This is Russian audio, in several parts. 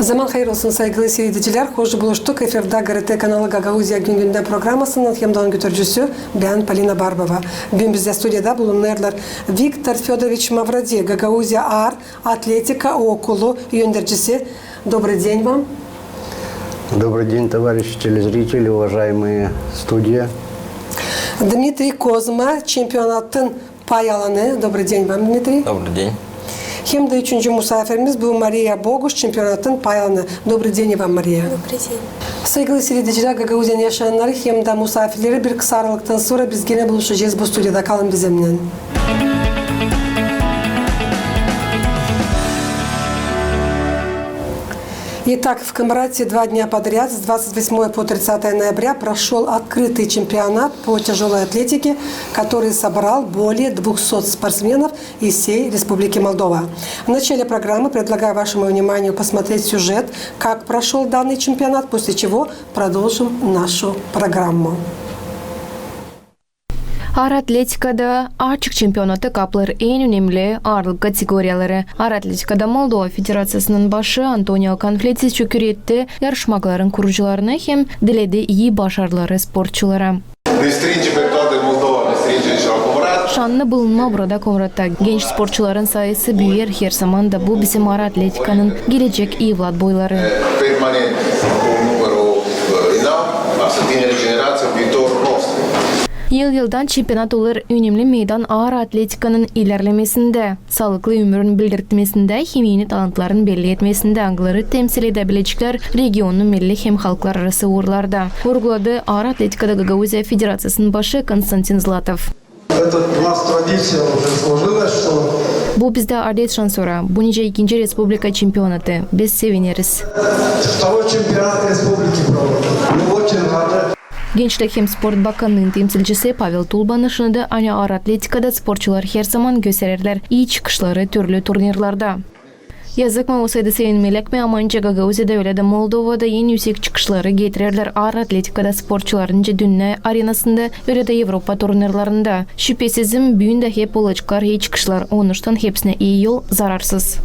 Zaman hayır olsun saygılı seyirciler. Hoş buluştuk. Efirde GRT kanalı Gagauzya Gündem'de programmasının hem götürücüsü ben Polina Barbova. Bugün bizde stüdyoda bulunurlar Viktor Fedorovich Mavradi, Gagauzya Ağır Atletika Okulu yöneticisi. Добрый день вам. Добрый день, товарищи телезрители, уважаемые студия. Дмитрий Козма, чемпионаттın pay alanı. Добрый день вам, Дмитрий. Добрый день. Hem de üçüncü misafirimiz bu Maria Boguş, çempionatın pay alanı. Добрый день вам, Maria. Добрый день. Saygılı seyirciler, Gagauzyan yaşayanları hem de misafirleri bir kısa aralıktan sonra biz yine buluşacağız bu stüdyoda. Kalın bizimle. Итак, в Камрате 2 дня подряд, с 28 по 30 ноября, прошел открытый чемпионат по тяжелой атлетике, который собрал более 200 спортсменов из всей Республики Молдова. В начале программы предлагаю вашему вниманию посмотреть сюжет, как прошел данный чемпионат, после чего продолжим нашу программу. Ağır atletikada açık çempionatı kaplar en önemli ağırlık kategoriyaları. Ağır atletikada Moldova Federasyası'nın başı Antonio Konfletis şükür etti yarışmaların kurucularına hem diledi iyi başarıları sporçulara. Şanlı bulunma burada Komrat'ta. Genç sporçuların sayısı büyür her zaman da bu bizim ağır atletikanın gelecek evlat boyları. Yıldan çempionat olur önemli meydan ağır atletikanın ilerlemesinde, sağlıklı ömrün bildirtmesinde, hem yeni talantların belli etmesinde angları temsil edebilecekler regionun milli hem halklar arası uğurlarda. Vurguladı ağır atletikada Gagauzya Federasyası'nın başı Konstantin Zlatov. Bu bizde adetçan sonra. Bu nice ikinci Respublika çempionatı. Biz seviniriz. Gençlik hem Sport Bakanlığı'nın temsilcisi Pavel Tulban ışınıdı. Aynı ağır atletikada sporçular her zaman gösterirler iyi çıkışları türlü turnirlarda. Yazık mı olsaydı sevinmelek mi ama önce Gagauzya'da öyle de Moldova'da en yüksek çıkışları getirirler ağır atletikada sporçuların dünya arenasında öyle de Avrupa turnirlarında. Şüphesizim büyün de hep olacaklar iyi çıkışlar. Onuştan hepsine iyi yol zararsız.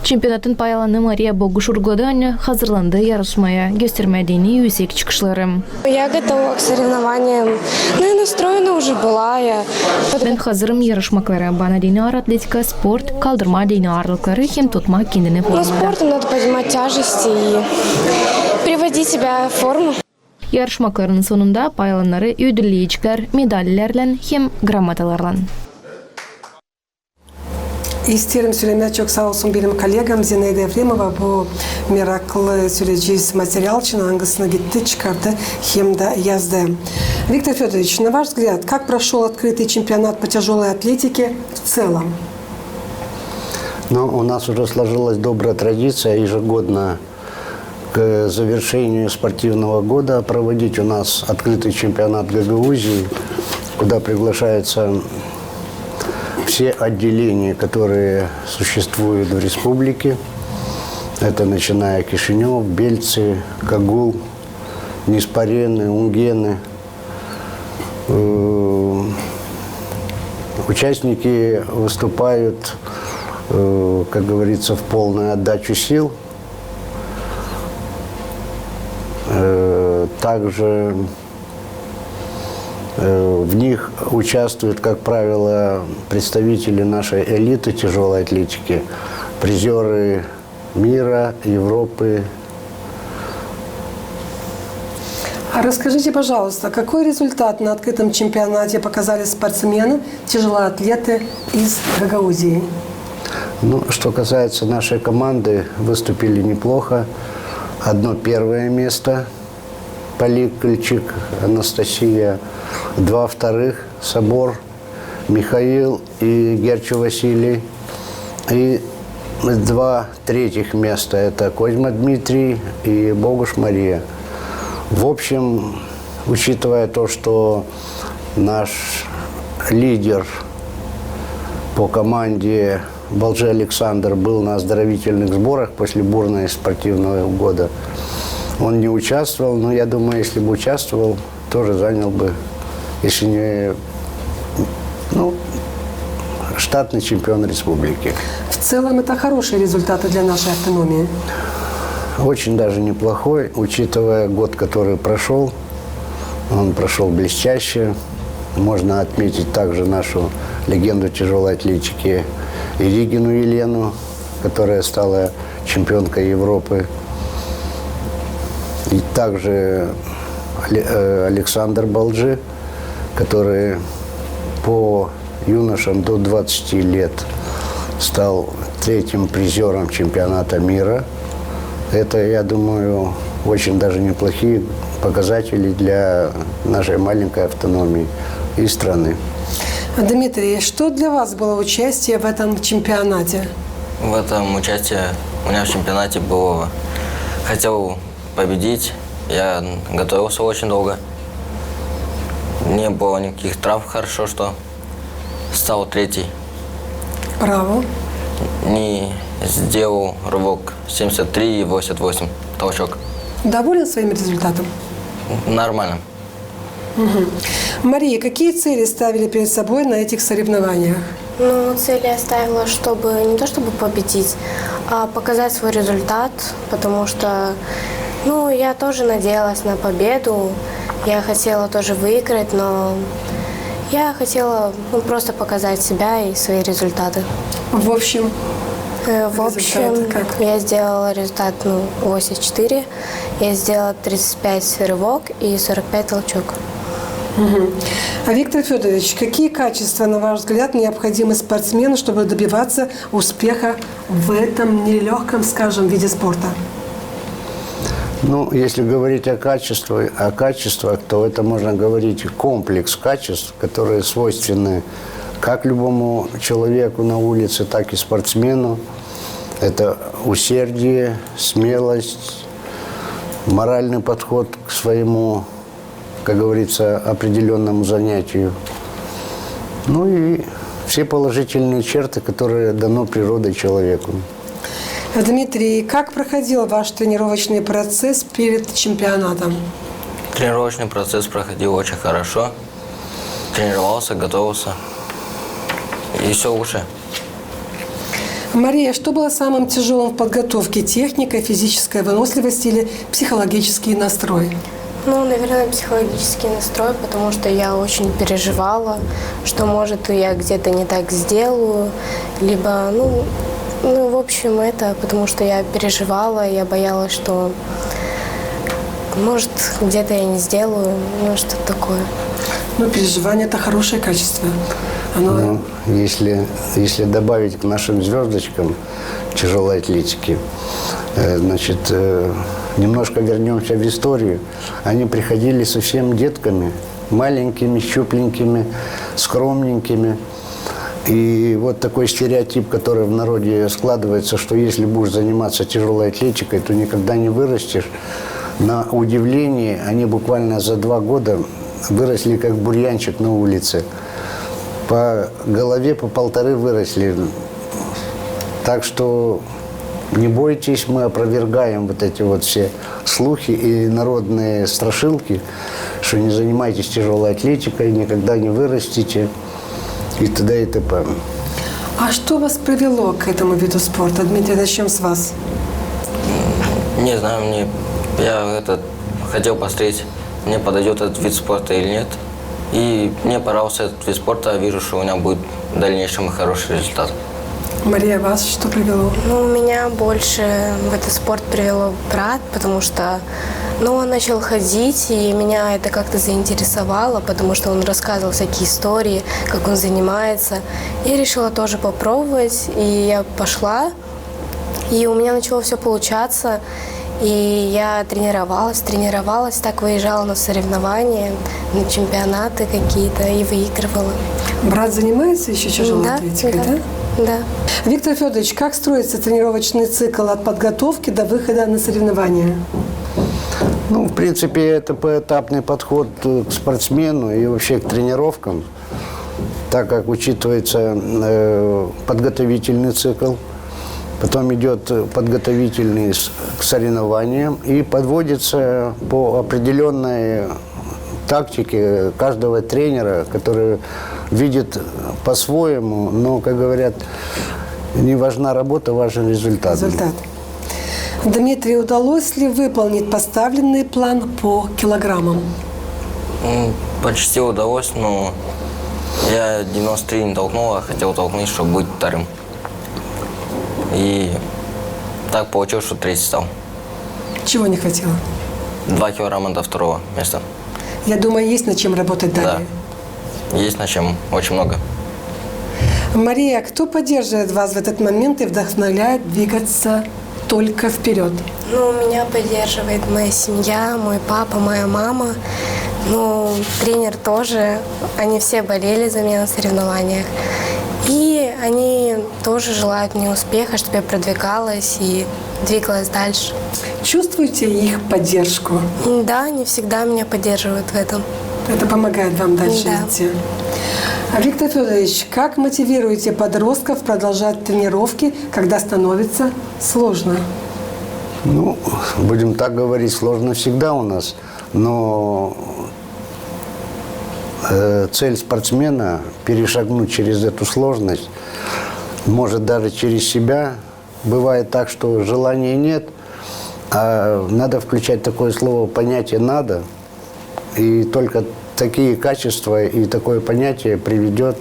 Çempionatın pay alanı Maria Boguş vurguladı, anne hazırlandığı yarışmaya göstermediğini yüksek çıkışları. Я готова к соревнованиям. Ну и настроена уже была я. Ben hazırım yarışmalara. Bana dini ağır atletika, sport, kaldırma dini ağırlıkları hem tutmak kendini Но formada. спортом надо поднимать тяжести и приводить себя в форму. Yarışmaların sonunda pay alanları ödülleyecekler medallerle hem gramatalarla. İsterim söylemeye çok sağ olsun benim kolegam Zinaida Efremova bu meraklı süreci материал için hangisine gitti, çıkardı hem de yazdı. Виктор Федорович, на ваш взгляд, как прошел открытый чемпионат по тяжелой атлетике в целом? Ну, у нас уже сложилась добрая традиция ежегодно к завершению спортивного года проводить у нас открытый чемпионат Гагаузии, куда приглашаются все отделения, которые существуют в республике. Это начиная Кишинев, Бельцы, Кагул, Неспарены, Унгены. Участники выступают, как говорится, в полную отдачу сил. Также в них участвуют, как правило, представители нашей элиты тяжелой атлетики, призеры мира, Европы. А расскажите, пожалуйста, какой результат на открытом чемпионате показали спортсмены, тяжелоатлеты из Гагаузии? Ну, что касается нашей команды, выступили неплохо. Одно первое место – Полик Кольчик, Анастасия. 2 вторых – Собор, Михаил и Герчу Василий. И 2 третьих места – это Козьма Дмитрий и Богуш Мария. В общем, учитывая то, что наш лидер по команде Балжи Александр был на оздоровительных сборах после бурного спортивного года, он не участвовал, но я думаю, если бы участвовал, тоже занял бы, если не, штатный 10-кратный чемпион республики. В целом это хорошие результаты для нашей автономии. очень даже неплохой, учитывая год, который прошел. Он прошел блестяще. Можно отметить также нашу легенду тяжелой атлетики Иригину Елену, которая стала чемпионкой Европы. И также Александр Балджи, который по юношам до 20 лет стал 3-м призером чемпионата мира. Это, я думаю, очень даже неплохие показатели для нашей маленькой автономии и страны. Дмитрий, что для вас было участие в этом чемпионате? В этом участии у меня в чемпионате было... Хотел победить. Я готовился очень долго. Не было никаких травм. Хорошо, что стал 3-й. Браво. Не сделал рывок 73 и 88 толчок. Доволен своим результатом? Нормально. Мария, какие цели ставили перед собой на этих соревнованиях? Ну, цель я ставила, чтобы не то чтобы победить, а показать свой результат, потому что, ну, я тоже надеялась на победу, я хотела тоже выиграть, но я хотела просто показать себя и свои результаты. В общем, В общем, как? я сделала результат 84, я сделала 35 рывок и 45 толчок. А Виктор Федорович, какие качества, на ваш взгляд, необходимы спортсмену, чтобы добиваться успеха в этом нелегком, скажем, виде спорта? Ну, если говорить о качествах, то это можно говорить комплекс качеств, которые свойственны как любому человеку на улице, так и спортсмену. Это усердие, смелость, моральный подход к своему, как говорится, определенному занятию. Ну и все положительные черты, которые дано природой человеку. Дмитрий, как проходил ваш тренировочный процесс перед чемпионатом? Тренировочный процесс проходил очень хорошо. Тренировался, готовился. И все лучше. Мария, что было самым тяжелым в подготовке? Техника, физическая выносливость или психологический настрой? Ну, наверное, психологический настрой, потому что я очень переживала, что, может, я где-то не так сделаю, либо, в общем, это потому что я переживала, я боялась, что, может, где-то я не сделаю, что-то такое. Переживание – это хорошее качество. Если добавить к нашим звездочкам тяжелой атлетики, значит, немножко вернемся в историю. Они приходили совсем детками, маленькими, щупленькими, скромненькими. И вот такой стереотип, который в народе складывается, что если будешь заниматься тяжелой атлетикой, то никогда не вырастешь. На удивление, они буквально за 2 года выросли как бурьянчик на улице. По голове по 1,5 выросли. Так что не бойтесь, мы опровергаем вот эти вот все слухи и народные страшилки, что не занимайтесь тяжелой атлетикой, никогда не вырастите и т.д. и т.п. А что вас привело к этому виду спорта? Дмитрий, начнем с вас. Не знаю, я хотел посмотреть, мне подойдет этот вид спорта или нет. И мне понравился этот вид спорта, вижу, что у меня будет в дальнейшем хороший результат. Мария, вас что привело? Меня больше в этот спорт привело брат, потому что он начал ходить, и меня это как-то заинтересовало, потому что он рассказывал всякие истории, как он занимается. Я решила тоже попробовать, и я пошла, и у меня начало все получаться. И я тренировалась, так выезжала на соревнования, на чемпионаты какие-то и выигрывала. Брат занимается еще тяжелой атлетикой, да? Да. Виктор Федорович, как строится тренировочный цикл от подготовки до выхода на соревнования? В принципе, это поэтапный подход к спортсмену и вообще к тренировкам, так как учитывается подготовительный цикл. Потом идет подготовительный к соревнованиям и подводится по определенной тактике каждого тренера, который видит по-своему, но, как говорят, не важна работа, важен результат. Дмитрий, удалось ли выполнить поставленный план по килограммам? Почти удалось, но я 93 не толкнул, а хотел толкнуть, чтобы быть вторым. И так получилось, что третий стал. Чего не хватило? 2 килограмма до второго места. Я думаю, есть над чем работать далее. Да, есть над чем, очень много. Мария, кто поддерживает вас в этот момент и вдохновляет двигаться только вперед? Ну, меня поддерживает моя семья, мой папа, моя мама. Ну, тренер тоже. Они все болели за меня на соревнованиях. И они тоже желают мне успеха, чтобы я продвигалась и двигалась дальше. Чувствуете их поддержку? Да, они всегда меня поддерживают в этом. Это помогает вам дальше Да. идти. А Виктор Федорович, как мотивируете подростков продолжать тренировки, когда становится сложно? Ну, будем так говорить, сложно всегда у нас, но цель спортсмена – перешагнуть через эту сложность, может даже через себя. Бывает так, что желания нет, а надо включать такое слово понятие «надо», и только такие качества и такое понятие приведет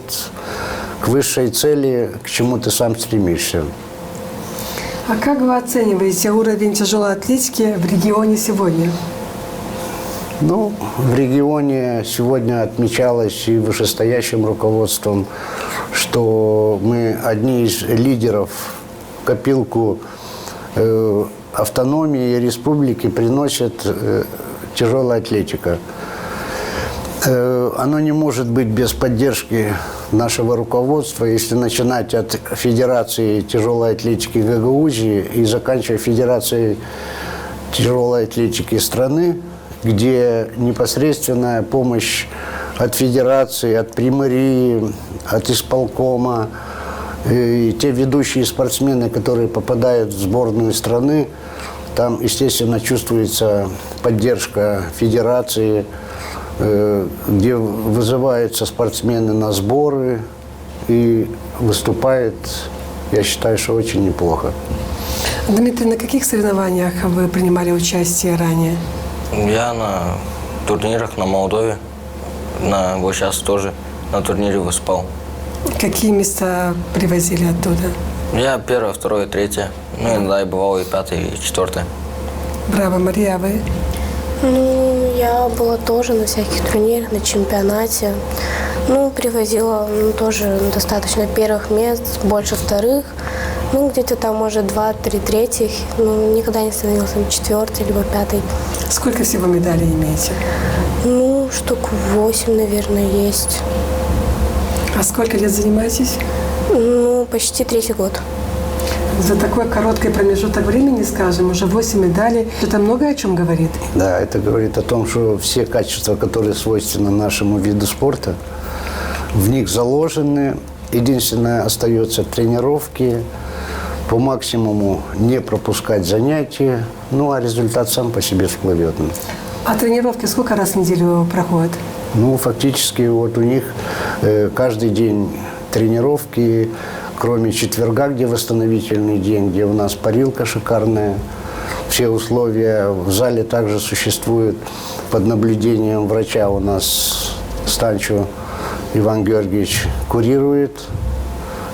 к высшей цели, к чему ты сам стремишься. А как вы оцениваете уровень тяжелой атлетики в регионе сегодня? Ну, в регионе сегодня отмечалось и вышестоящим руководством, что мы одни из лидеров в копилку автономии и республики приносит тяжелая атлетика. Оно не может быть без поддержки нашего руководства, если начинать от Федерации тяжелой атлетики Гагаузии и заканчивая Федерацией тяжелой атлетики страны, где непосредственная помощь от Федерации, от Примарии, от исполкома, и те ведущие спортсмены, которые попадают в сборную страны, там, естественно, чувствуется поддержка Федерации, где вызываются спортсмены на сборы и выступает, я считаю, что очень неплохо. Дмитрий, на каких соревнованиях вы принимали участие ранее? Я на турнирах на Молдове, вот сейчас тоже на турнире выступал. Какие места привозили оттуда? Я 1, 2, 3, ну иногда и бывало и 5, и 4. Браво, Мария, а вы? Ну, я была тоже на всяких турнирах, на чемпионате. Ну, привозила тоже достаточно первых мест, больше вторых. Ну, где-то там, может, 2-3 третьих. Ну, никогда не становилась там 4-й, либо 5-й. Сколько всего медалей имеете? Ну, штук 8, наверное, есть. А сколько лет занимаетесь? Ну, почти 3-й год. За такой короткий промежуток времени, скажем, уже 8 медалей. Это много о чем говорит? Да, это говорит о том, что все качества, которые свойственны нашему виду спорта, в них заложены. Единственное, остается тренировки, по максимуму не пропускать занятия, ну а результат сам по себе всплывет. А тренировки сколько раз в неделю проходят? Ну, фактически вот у них каждый день тренировки, кроме четверга, где восстановительный день, где у нас парилка шикарная. Все условия в зале также существуют под наблюдением врача. У нас Станчо Иван Георгиевич курирует.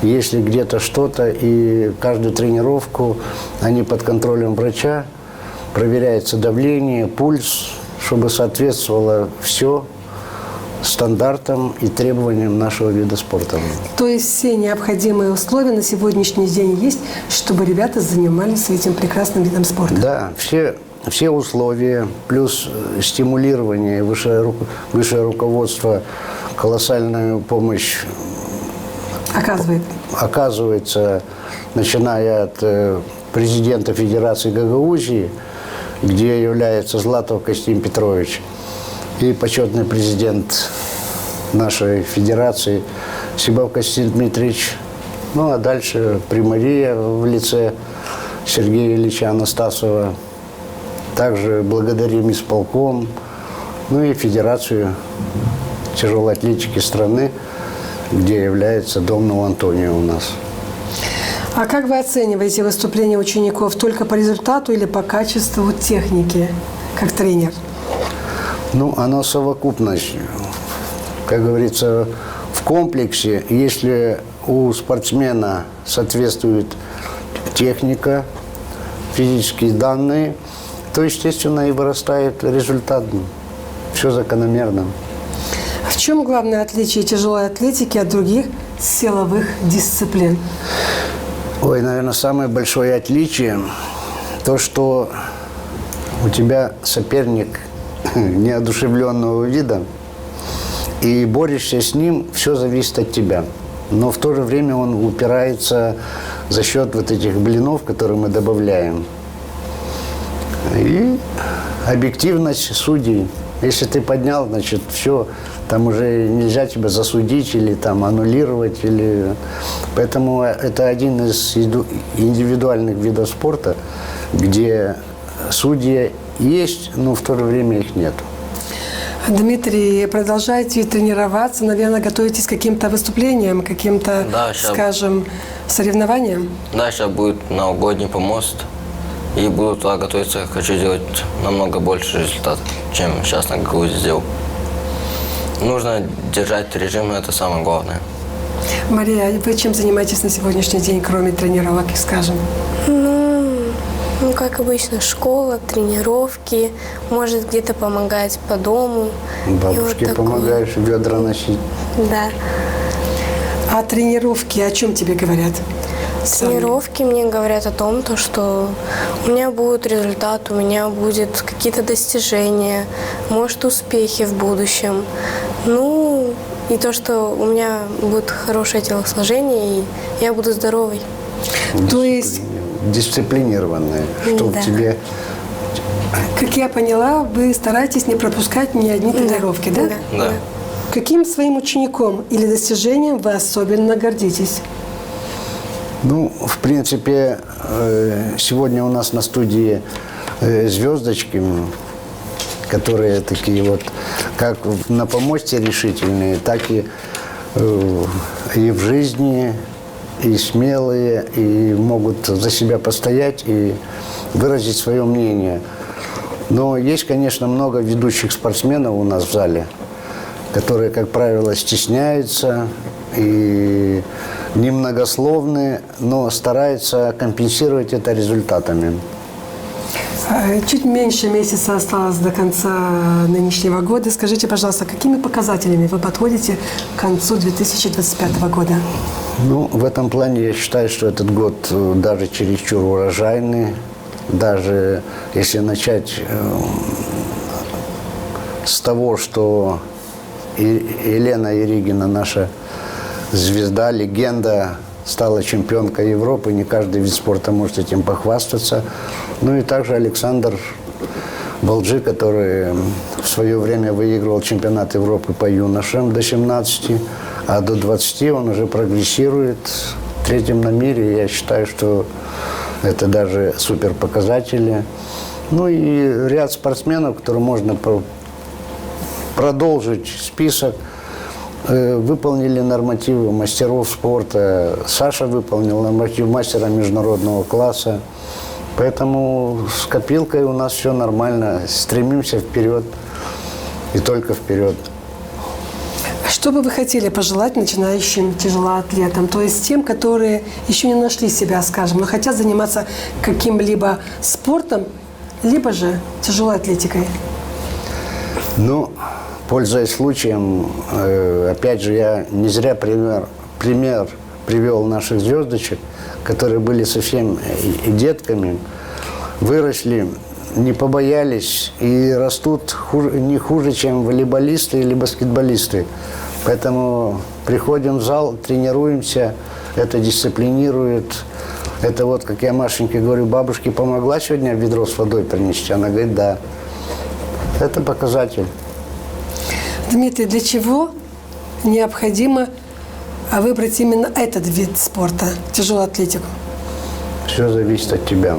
Если где-то что-то, и каждую тренировку они под контролем врача, проверяется давление, пульс, чтобы соответствовало все стандартам и требованиям нашего вида спорта. То есть все необходимые условия на сегодняшний день есть, чтобы ребята занимались этим прекрасным видом спорта? Да, все условия, плюс стимулирование, высшее руководство, колоссальную помощь оказывается, начиная от президента Федерации Гагаузии, где является Златов Костянтин Петрович, и почетный президент нашей федерации Сибав Костянтин Дмитриевич. Ну, а дальше Примария в лице Сергея Ильича Анастасова. Также благодарим исполком, ну и Федерацию тяжелой атлетики страны, где является Домнул Антонио у нас. А как вы оцениваете выступления учеников? Только по результату или по качеству техники, как тренер? Ну, оно совокупность. Как говорится, в комплексе, если у спортсмена соответствует техника, физические данные, то, естественно, и вырастает результат. Все закономерно. В чем главное отличие тяжелой атлетики от других силовых дисциплин? Ой, наверное, самое большое отличие – то, что у тебя соперник неодушевленного вида, и борешься с ним, все зависит от тебя. Но в то же время он упирается за счет вот этих блинов, которые мы добавляем. И объективность судей. Если ты поднял, значит, все, там уже нельзя тебя засудить или там аннулировать. Поэтому это один из индивидуальных видов спорта, где судьи есть, но в то же время их нет. Дмитрий, продолжаете тренироваться, наверное, готовитесь к каким-то выступлениям, каким-то, Да, щас. скажем, соревнованиям? Да, сейчас будет новогодний помост. И буду туда готовиться. Хочу сделать намного больше результатов, чем сейчас на Грузии сделал. Нужно держать режим, это самое главное. Мария, вы чем занимаетесь на сегодняшний день, кроме тренировок, скажем? Ну, как обычно, школа, тренировки, может где-то помогать по дому. Бабушке помогаешь ведра носить. Да. А тренировки о чем тебе говорят? Тренировки мне говорят о том, что у меня будет результат, у меня будут какие-то достижения, может, успехи в будущем. Ну, и то, что у меня будет хорошее телосложение, и я буду здоровой. То есть, Дисциплинированная, чтобы Да. тебе... как я поняла, вы стараетесь не пропускать ни одни тренировки, да? Да. Каким своим учеником или достижением вы особенно гордитесь? Ну, в принципе, сегодня у нас на студии звездочки, которые такие вот, как на помосте решительные, так и в жизни, и смелые, и могут за себя постоять и выразить свое мнение. Но есть, конечно, много ведущих спортсменов у нас в зале, которые, как правило, стесняются и немногословны, но стараются компенсировать это результатами. Чуть меньше месяца осталось до конца нынешнего года. Скажите, пожалуйста, какими показателями вы подходите к концу 2025 года? Ну, в этом плане я считаю, что этот год даже чересчур урожайный. Даже если начать с того, что Елена Еригина, наша звезда, легенда, стала чемпионкой Европы. Не каждый вид спорта может этим похвастаться. Ну и также Александр Балджи, который в свое время выигрывал чемпионат Европы по юношам до 17, а до 20 он уже прогрессирует, третьим на мире. Я считаю, что это даже супер показатели. Ну и ряд спортсменов, которые можно продолжить список, выполнили нормативы мастеров спорта. Саша выполнил норматив мастера международного класса. Поэтому с копилкой у нас все нормально. Стремимся вперед и только вперед. Что бы вы хотели пожелать начинающим тяжелоатлетам, то есть тем, которые еще не нашли себя, скажем, но хотят заниматься каким-либо спортом, либо же тяжелой атлетикой? Ну, пользуясь случаем, опять же, я не зря пример привел наших звездочек, которые были совсем детками, выросли, не побоялись и растут не хуже, чем волейболисты или баскетболисты. Поэтому приходим в зал, тренируемся, это дисциплинирует. Это вот, как я Машеньке говорю, бабушке помогла сегодня ведро с водой принести? Она говорит, да. Это показатель. Дмитрий, для чего необходимо выбрать именно этот вид спорта, тяжелую атлетику? Все зависит от тебя.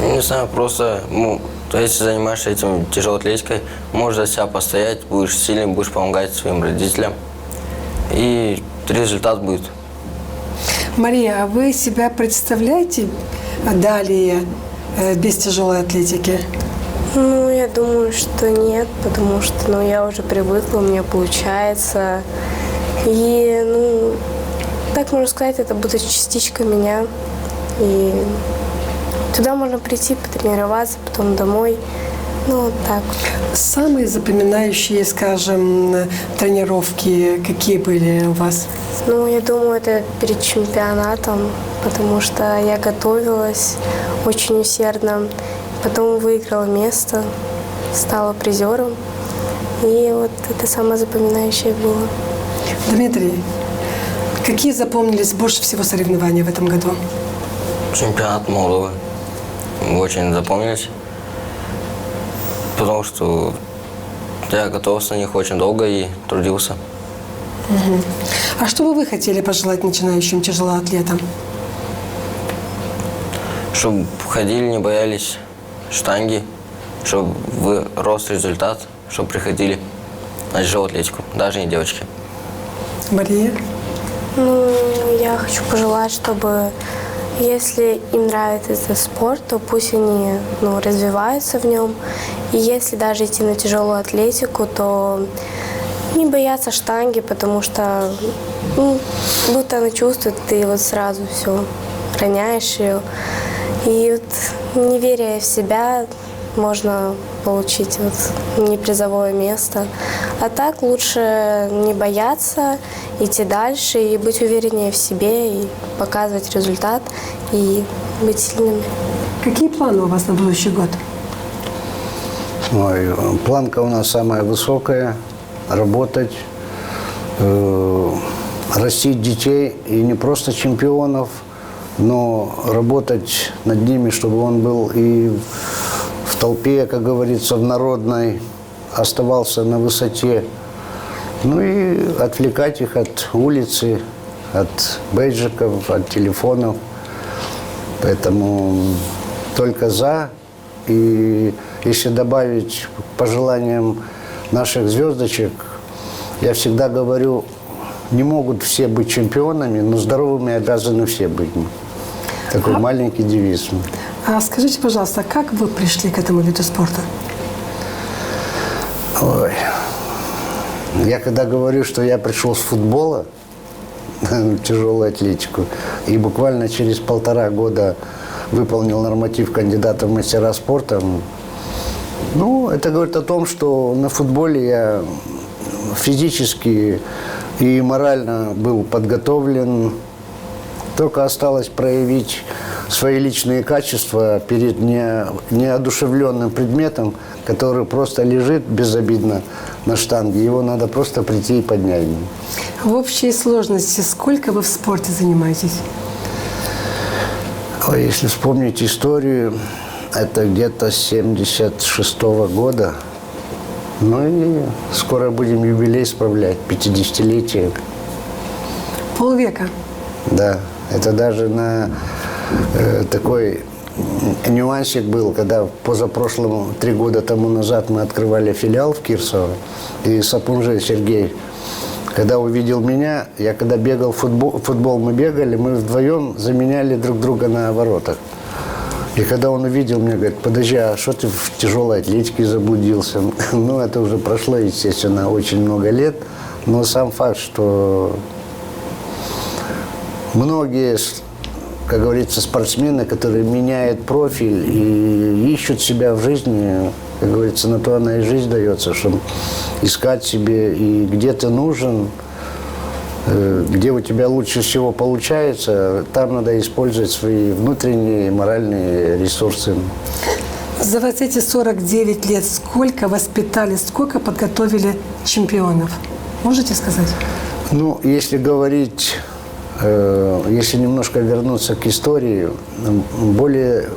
Не знаю, просто, если занимаешься этим тяжелой атлетикой, можешь за себя постоять, будешь сильным, будешь помогать своим родителям, и результат будет. Мария, а вы себя представляете далее без тяжелой атлетики? Ну, я думаю, что нет, потому что, я уже привыкла, у меня получается. И, так можно сказать, это будет частичка меня. И туда можно прийти, потренироваться, потом домой. Вот так. Самые запоминающие, скажем, тренировки какие были у вас? Я думаю, это перед чемпионатом, потому что я готовилась очень усердно. Потом выиграла место, стала призером. И вот это самое запоминающее было. Дмитрий, какие запомнились больше всего соревнования в этом году? Чемпионат Молдовы. Очень запомнились. Потому что я готовился на них очень долго и трудился. А что бы вы хотели пожелать начинающим тяжелоатлетам? Чтобы ходили, не боялись штанги, чтобы рос результат, чтобы приходили на тяжелую атлетику, даже не девочки. Мария? Я хочу пожелать, чтобы, если им нравится этот спорт, то пусть они развиваются в нем. И если даже идти на тяжелую атлетику, то не бояться штанги, потому что будто она чувствует, ты вот сразу все роняешь ее. И вот, не веря в себя, можно получить не призовое место. А так лучше не бояться, идти дальше и быть увереннее в себе, и показывать результат, и быть сильными. Какие планы у вас на будущий год? Ой, планка у нас самая высокая – работать, растить детей, и не просто чемпионов, но работать над ними, чтобы он был и в толпе, как говорится, в народной, оставался на высоте. И отвлекать их от улицы, от бейджиков, от телефонов. Поэтому только за. И если добавить к пожеланиям наших звездочек, я всегда говорю, не могут все быть чемпионами, но здоровыми обязаны все быть. Такой маленький девиз. А скажите, пожалуйста, как вы пришли к этому виду спорта? Ой. Я когда говорю, что я пришел с футбола в тяжелую атлетику, и буквально через 1,5 года выполнил норматив кандидата в мастера спорта, это говорит о том, что на футболе я физически и морально был подготовлен. Только осталось проявить свои личные качества перед неодушевленным предметом, который просто лежит безобидно на штанге. Его надо просто прийти и поднять. В общей сложности сколько вы в спорте занимаетесь? Если вспомнить историю, это где-то с 1976 года. И скоро будем юбилей справлять, 50-летие. Полвека? Да, это даже на такой нюансик был, когда позапрошлом, 3 года тому назад мы открывали филиал в Кирсово, и Сапунжи Сергей, когда увидел меня, я когда бегал в футбол мы бегали, мы вдвоем заменяли друг друга на воротах. И когда он увидел меня, говорит, подожди, а что ты в тяжелой атлетике заблудился? Это уже прошло, естественно, очень много лет, но сам факт, что многие, как говорится, спортсмены, которые меняют профиль и ищут себя в жизни, как говорится, на то она и жизнь дается, чтобы искать себе и где ты нужен, где у тебя лучше всего получается, там надо использовать свои внутренние моральные ресурсы. За вот эти 49 лет сколько воспитали, сколько подготовили чемпионов? Можете сказать? Если говорить, если немножко вернуться к истории, более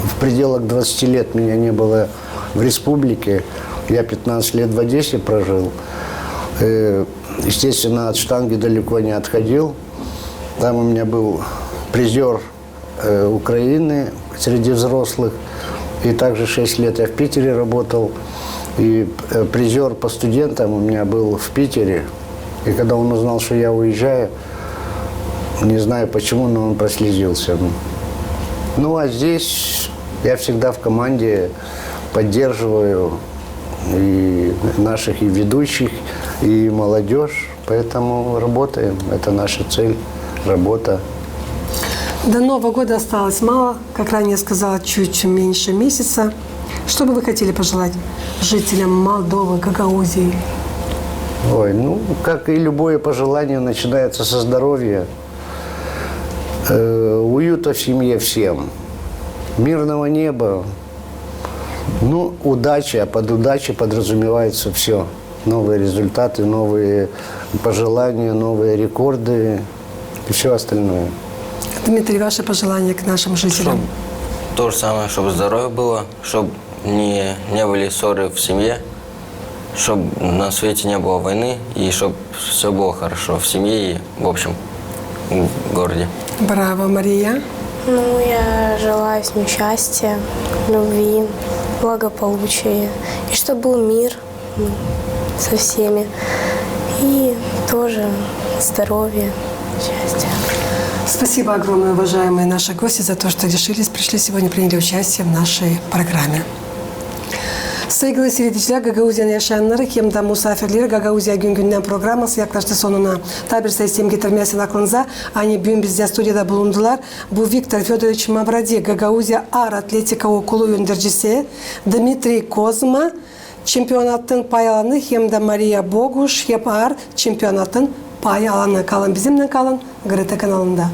в пределах 20 лет меня не было в республике. Я 15 лет в Одессе прожил. Естественно, от штанги далеко не отходил. Там у меня был призер Украины среди взрослых. И также 6 лет я в Питере работал. И призер по студентам у меня был в Питере. И когда он узнал, что я уезжаю, Не знаю почему, но он прослезился. Ну, а здесь я всегда в команде поддерживаю и наших и ведущих, и молодежь. Поэтому работаем. Это наша цель, работа. До Нового года осталось мало, как ранее сказала, чуть меньше месяца. Что бы вы хотели пожелать жителям Молдовы, Гагаузии? Ой, ну, как и любое пожелание, начинается со здоровья. Уюта в семье всем. Мирного неба. Ну, удачи, а под удачей подразумевается все. Новые результаты, новые пожелания, новые рекорды и все остальное. Дмитрий, ваши пожелания к нашим жителям? То же самое, чтобы здоровье было, чтобы не были ссоры в семье, чтобы на свете не было войны и чтобы все было хорошо в семье и, в общем, в городе. Браво, Мария. Ну, я желаю всем счастья, любви, благополучия. И чтобы был мир со всеми. И тоже здоровья, счастья. Спасибо огромное, уважаемые наши гости, за то, что решились, пришли сегодня, приняли участие в нашей программе. Sevgili seyirciler, Gagauzyan yaşayanları hem de misafirleri Gagauzya gün-günden programması yaklaştı sonuna. Tabir sayısıyım getirmesin aklınıza. Hani bugün bizde stüdyoda bulundular. Bu Viktor Fyodorovich Mavradi, Gagauzya Ağır Atletika Okulu yöndericisi, Dmitri Kozma, çempionatın pay alanı hem de Maria Boguş, hep ağır çempionatın pay alanı. Kalın bizimle kalın, GRT kanalında.